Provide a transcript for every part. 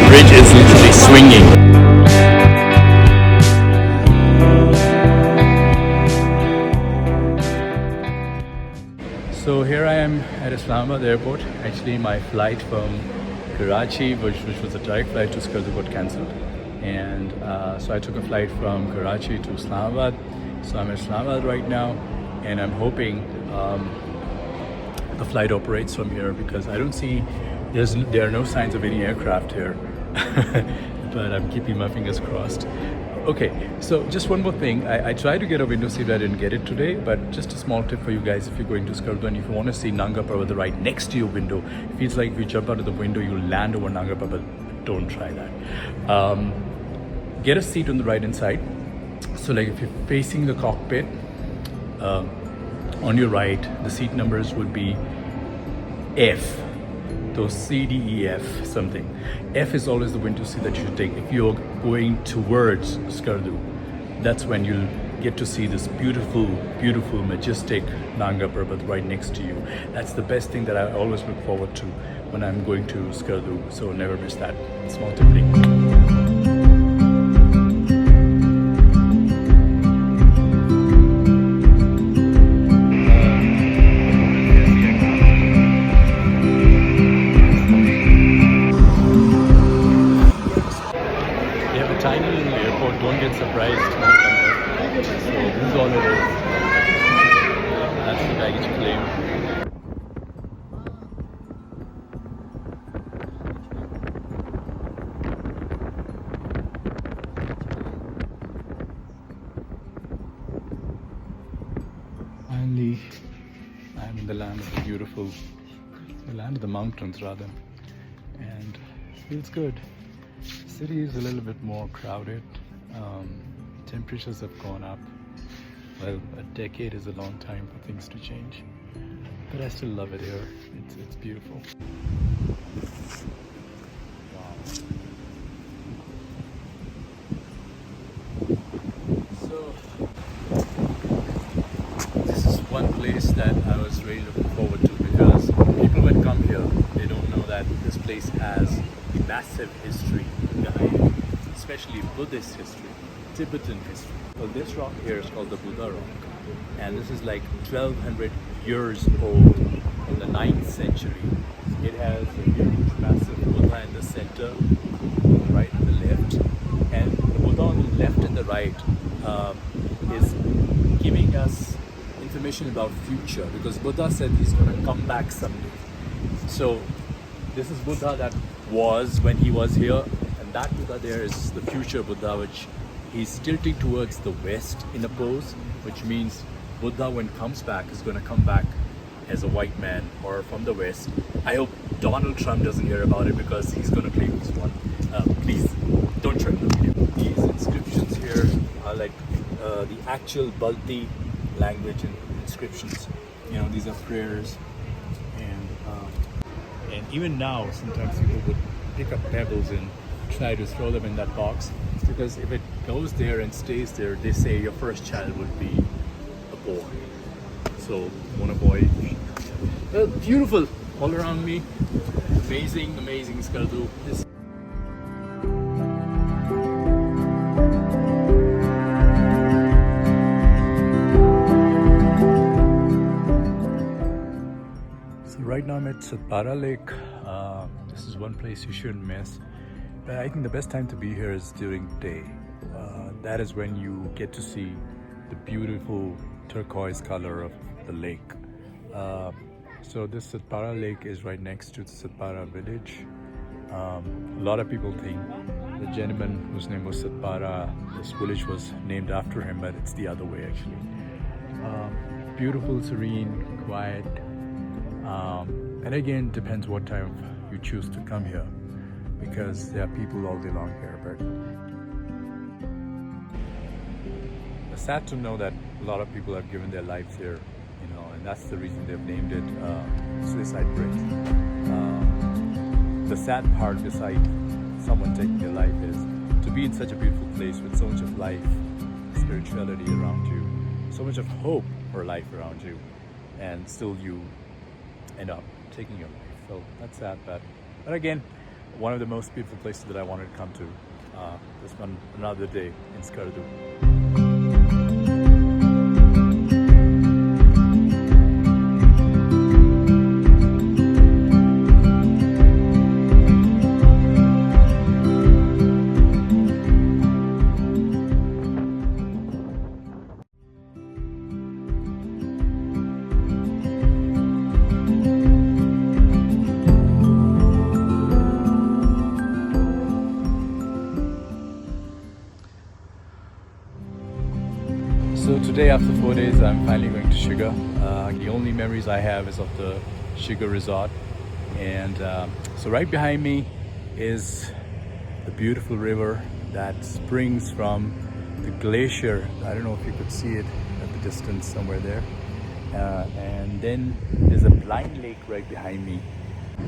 Bridge is literally swinging. So here I am at Islamabad airport. Actually my flight from Karachi, which was a direct flight to Skardu, got cancelled. And so I took a flight from Karachi to Islamabad. So I'm in Islamabad right now, and I'm hoping the flight operates from here, because I don't see, there are no signs of any aircraft here. But I'm keeping my fingers crossed. Okay, so just one more thing. I tried to get a window seat, I didn't get it today, but just a small tip for you guys: if you're going to Skardu and if you want to see Nanga Parbat right next to your window, it feels like if you jump out of the window, you'll land over Nanga Parbat. Don't try that. Get a seat on the right hand side. So like if you're facing the cockpit, on your right, the seat numbers would be F. So C, D, E, F, something. F is always the window seat that you should take if you're going towards Skardu. That's when you'll get to see this beautiful, beautiful, majestic Nanga Parbat right next to you. That's the best thing that I always look forward to when I'm going to Skardu. So never miss that. Small tip. Tiny little airport, don't get surprised when you come here. So this is all it is. That's the baggage claim. Finally, I'm in the land of the beautiful, the land of the mountains rather, and it feels good. City is a little bit more crowded. Temperatures have gone up. Well, a decade is a long time for things to change, but I still love it here. It's beautiful. Wow. So this is one place that I was really looking forward to, because people when come here, they don't know that this place has massive history behind it, especially Buddhist history, Tibetan history. Well, this rock here is called the Buddha rock, and this is like 1200 years old, from the 9th century. It has a huge, massive Buddha in the center, on the right and the left, and the Buddha on the left and the right is giving us information about future, because Buddha said he's going to come back someday. So this is Buddha that was when he was here, and that Buddha there is the future Buddha, which he's tilting towards the west in a pose, which means Buddha when comes back is going to come back as a white man or from the west. I hope Donald Trump doesn't hear about it, because he's going to claim this one. Please don't share the video. These inscriptions here are like the actual Balti language and inscriptions. You know, these are prayers. And even now, sometimes people would pick up pebbles and try to throw them in that box, because if it goes there and stays there, they say your first child would be a boy. So, want a boy? Well, beautiful all around me. Amazing, amazing Skardu. Right now I'm at Satpara Lake. This is one place you shouldn't miss. But I think the best time to be here is during day. That is when you get to see the beautiful turquoise color of the lake. So this Satpara Lake is right next to the Satpara village. A lot of people think the gentleman whose name was Satpara, this village was named after him, but it's the other way actually. Beautiful, serene, quiet. And again, depends what time you choose to come here, because there are people all day long here. But it's sad to know that a lot of people have given their lives here, you know, and that's the reason they've named it Suicide Bridge. the sad part beside someone taking their life is to be in such a beautiful place with so much of life, spirituality around you, so much of hope for life around you, and still you end up taking your life. So that's sad, but again, one of the most beautiful places that I wanted to come to this one another day in Skardu. So today, after 4 days, I'm finally going to Shiga. The only memories I have is of the Shiga resort. And so right behind me is the beautiful river that springs from the glacier. I don't know if you could see it at the distance somewhere there. And then there's a blind lake right behind me.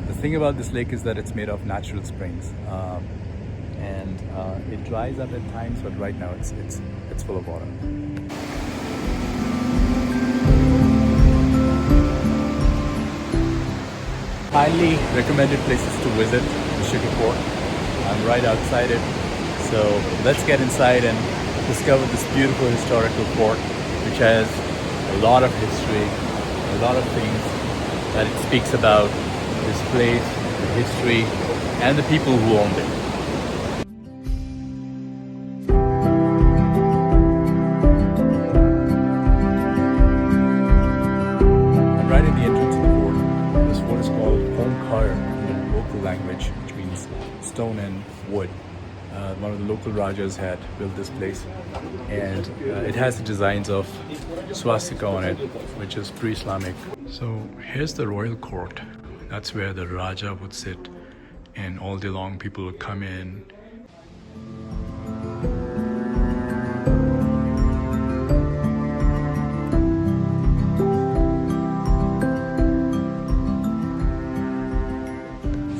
The thing about this lake is that it's made of natural springs. And it dries up at times, but right now it's full of water. Highly recommended places to visit the Shiga Fort. I'm right outside it, so let's get inside and discover this beautiful historical fort, which has a lot of history, a lot of things that it speaks about this place, the history, and the people who owned it. Right at the entrance of the fort, this fort is called Omkar in the local language, which means stone and wood. One of the local Rajas had built this place, and it has the designs of swastika on it, which is pre-Islamic. So here's the royal court. That's where the Raja would sit, and all day long people would come in.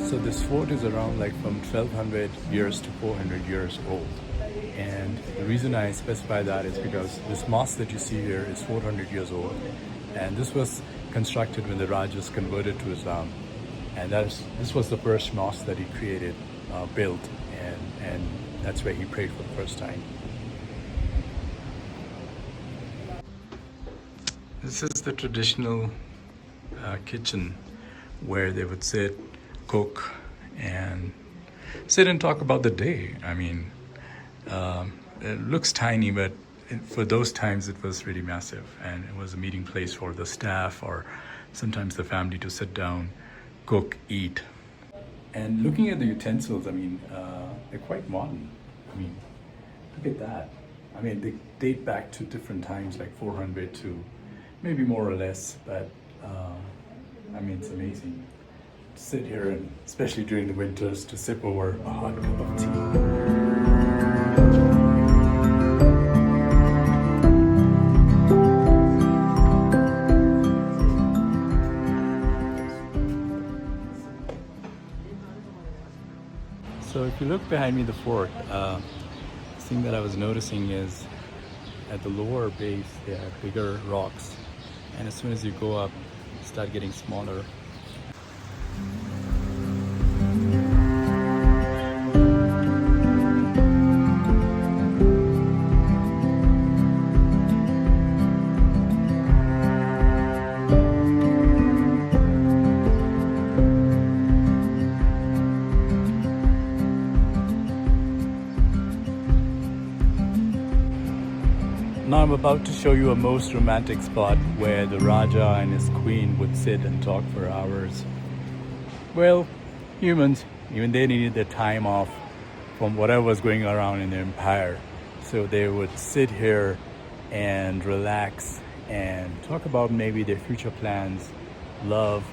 So this fort is around like from 1200 years to 400 years old. And the reason I specify that is because this mosque that you see here is 400 years old. And this was constructed when the Rajas converted to Islam. And this was the first mosque that he created, built, and that's where he prayed for the first time. This is the traditional kitchen where they would sit, cook, and sit and talk about the day. I mean, it looks tiny, but for those times it was really massive, and it was a meeting place for the staff or sometimes the family to sit down, cook, eat. And looking at the utensils, I mean, they're quite modern. I mean, look at that. I mean, they date back to different times, like 400 to maybe more or less, but I mean, it's amazing. Sit here, and especially during the winters, to sip over a hot cup of tea. So if you look behind me, the fort, the thing that I was noticing is at the lower base there are bigger rocks, and as soon as you go up, start getting smaller. Now I'm about to show you a most romantic spot where the Raja and his queen would sit and talk for hours. Well, humans, even they needed their time off from whatever was going around in their empire. So they would sit here and relax and talk about maybe their future plans, love,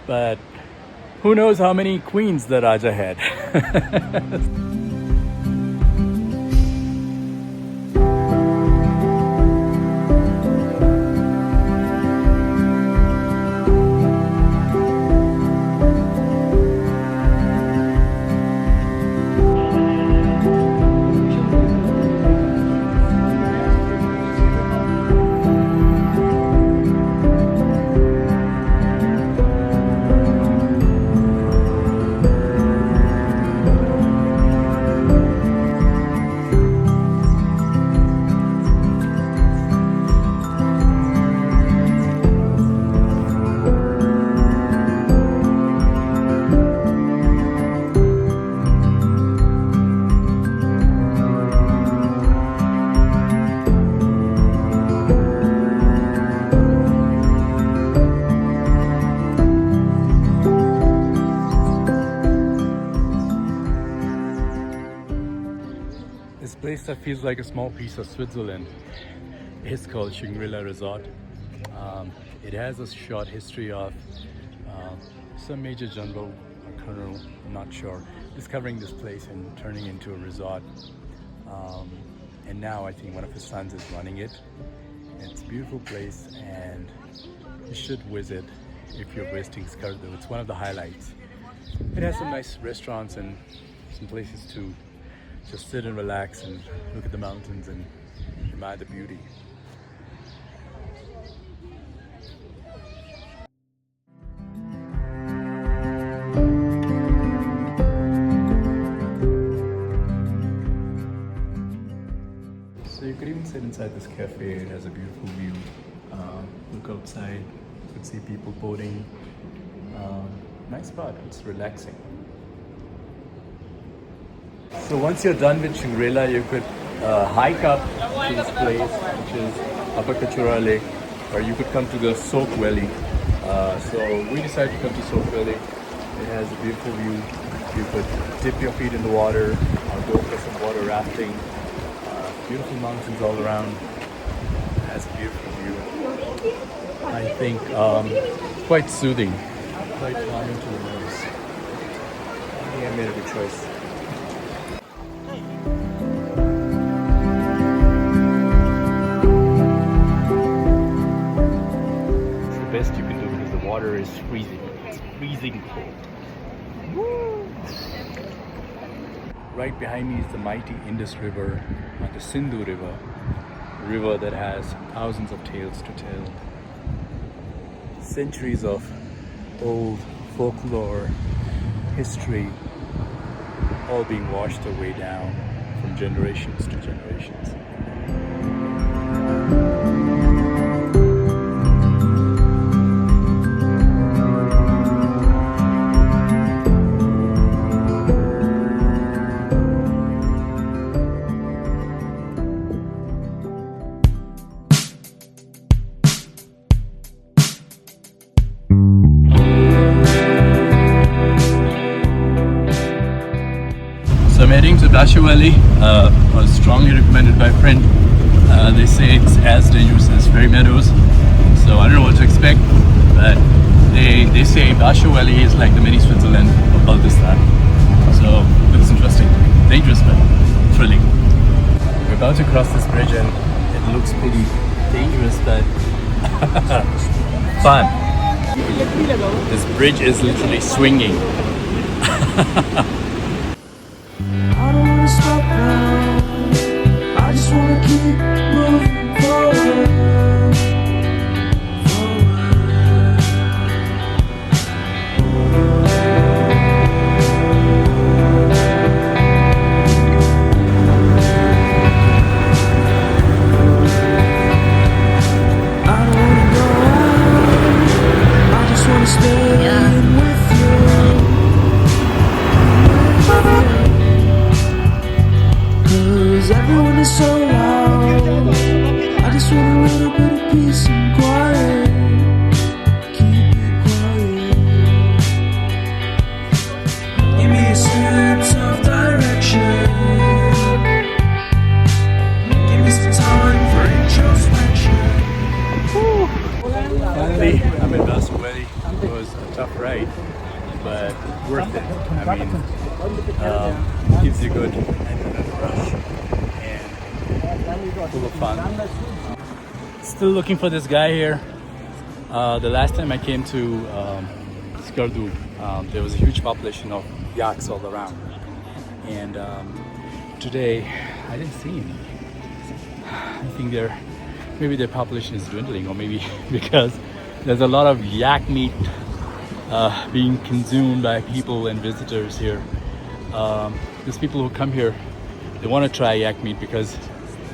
but who knows how many queens the Raja had. place that feels like a small piece of Switzerland is called Shangri-La Resort. It has a short history of some major general or colonel, I'm not sure, discovering this place and turning into a resort. And now I think one of his sons is running it. It's a beautiful place and you should visit if you're visiting Skardu. It's one of the highlights. It has some nice restaurants and some places to just sit and relax and look at the mountains and admire the beauty. So you could even sit inside this cafe. It has a beautiful view. Look outside, you could see people boating. Nice spot, it's relaxing. So once you're done with Shangri-La, you could hike up to this place, which is Upper Kachura Lake, or you could come to the Soak Valley. So we decided to come to Soak Valley. It has a beautiful view. You could dip your feet in the water, or go for some water rafting. Beautiful mountains all around. It has a beautiful view. I think quite soothing, quite calming to the nerves. I think I made a good choice. It's the best you can do because the water is freezing. It's freezing cold. Woo! Right behind me is the mighty Indus River, and the Sindhu River, a river that has thousands of tales to tell. Centuries of old folklore, history, all being washed their way down from generations to generations. So I'm heading to Dasha Valley. Was strongly recommended by a friend. They say it's as dangerous as Fairy Meadows, so I don't know what to expect, but they say Dasha Valley is like the mini Switzerland of Baltistan. So it's interesting, dangerous but thrilling. We're about to cross this bridge and it looks pretty dangerous but fun. This bridge is literally swinging. I don't wanna stop now. I just wanna keep moving forward. I don't wanna go out. I just wanna stay with you. Cause everyone is so loud. I just want a little bit of peace and quiet. Keep it quiet. Give me a sense of direction. Give me some time for introspection. Finally, I'm in Dasha Valley. It was a tough ride, but worth it. I mean, it gives you good adrenaline rush and full of fun. Still looking for this guy here. The last time I came to Skardu, there was a huge population of yaks all around, and today I didn't see him. I think maybe their population is dwindling, or maybe because there's a lot of yak meat being consumed by people and visitors here. There's people who come here, they want to try yak meat because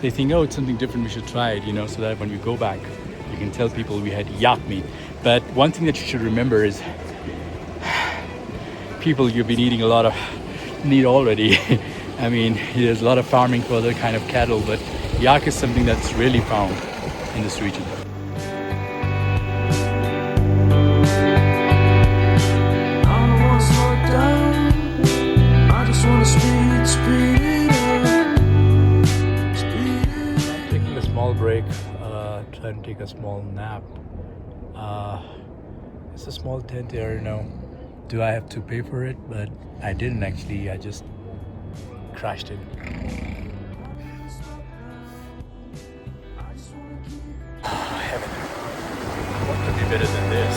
they think, oh, it's something different, we should try it, so that when we go back, you can tell people we had yak meat. But one thing that you should remember is, people, you've been eating a lot of meat already. I mean, there's a lot of farming for other kind of cattle, but yak is something that's really found in this region. I just wanna speed it up. and take a small nap. It's a small tent here, Do I have to pay for it? But I didn't actually. I just crashed it. Heaven. What could be better than this?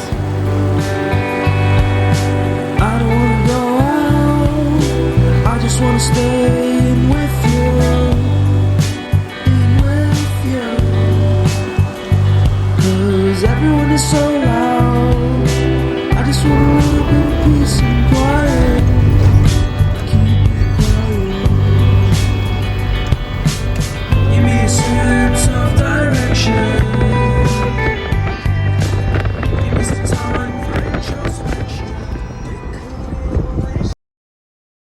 I don't wanna go out, I just wanna stay in with you, in with you. 'Cause everyone is so loud.